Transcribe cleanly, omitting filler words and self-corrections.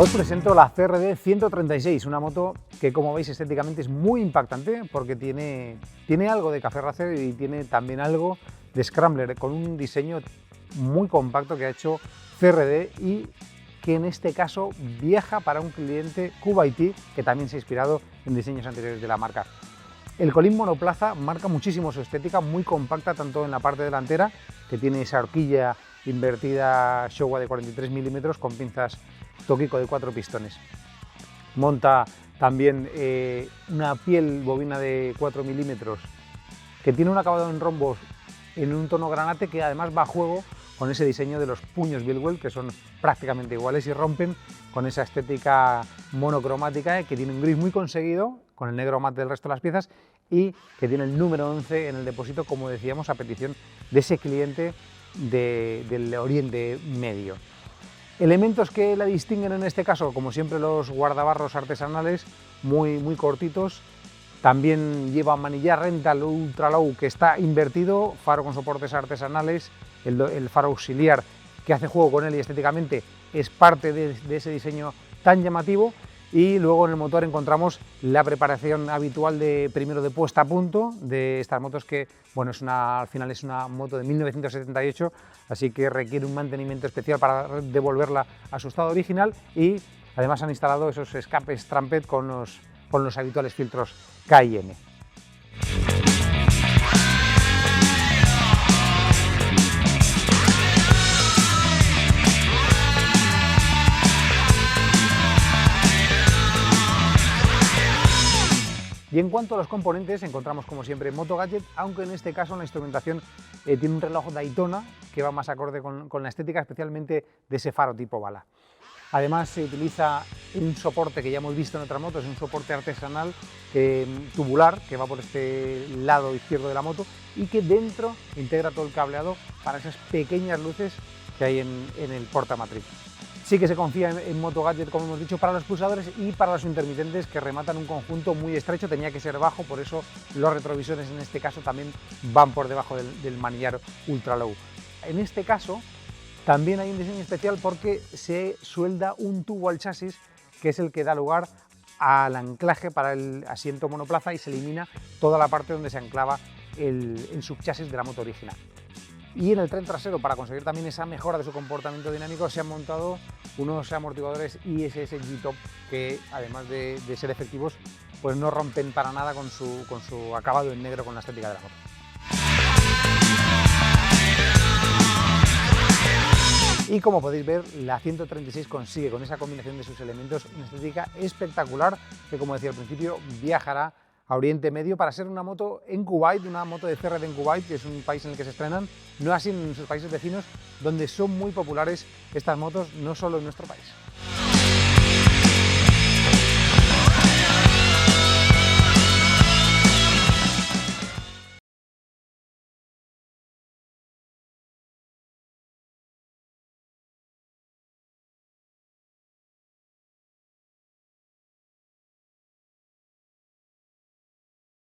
Os presento la CRD 136, una moto que, como veis, estéticamente es muy impactante porque tiene algo de Café Racer y tiene también algo de Scrambler, con un diseño muy compacto que ha hecho CRD y que en este caso viaja para un cliente Kuwaití que también se ha inspirado en diseños anteriores de la marca. El colín monoplaza marca muchísimo su estética, muy compacta tanto en la parte delantera, que tiene esa horquilla invertida Showa de 43 milímetros con pinzas Tokiko de 4 pistones. Monta también una piel bobina de 4 milímetros que tiene un acabado en rombos en un tono granate que además va a juego con ese diseño de los puños Bilwell, que son prácticamente iguales y rompen con esa estética monocromática que tiene un gris muy conseguido con el negro mate del resto de las piezas y que tiene el número 11 en el depósito, como decíamos, a petición de ese cliente del Oriente Medio. Elementos que la distinguen en este caso, como siempre, los guardabarros artesanales muy cortitos. También lleva manillar Rental Ultra Low que está invertido, faro con soportes artesanales, el faro auxiliar que hace juego con él y estéticamente es parte de ese diseño tan llamativo. Y luego en el motor encontramos la preparación habitual primero de puesta a punto de estas motos que, bueno, al final es una moto de 1978, así que requiere un mantenimiento especial para devolverla a su estado original y además han instalado esos escapes Trumpet con los habituales filtros KIM. Y en cuanto a los componentes, encontramos como siempre Moto Gadget, aunque en este caso la instrumentación tiene un reloj Daytona que va más acorde con la estética, especialmente de ese faro tipo bala. Además se utiliza un soporte que ya hemos visto en otras motos, un soporte artesanal tubular que va por este lado izquierdo de la moto y que dentro integra todo el cableado para esas pequeñas luces que hay en el portamatriz. Sí que se confía en Moto Gadget, como hemos dicho, para los pulsadores y para los intermitentes que rematan un conjunto muy estrecho, tenía que ser bajo, por eso los retrovisores en este caso también van por debajo del manillar Ultra Low. En este caso también hay un diseño especial porque se suelda un tubo al chasis que es el que da lugar al anclaje para el asiento monoplaza y se elimina toda la parte donde se anclaba el subchasis de la moto original. Y en el tren trasero, para conseguir también esa mejora de su comportamiento dinámico, se han montado unos amortiguadores ISS G-Top que, además de ser efectivos, pues no rompen para nada con su acabado en negro, con la estética de la moto. Y como podéis ver, la 136 consigue con esa combinación de sus elementos una estética espectacular que, como decía al principio, viajará a Oriente Medio para ser una moto en Kuwait, una moto de CRD en Kuwait, que es un país en el que se estrenan, no así en sus países vecinos, donde son muy populares estas motos, no solo en nuestro país.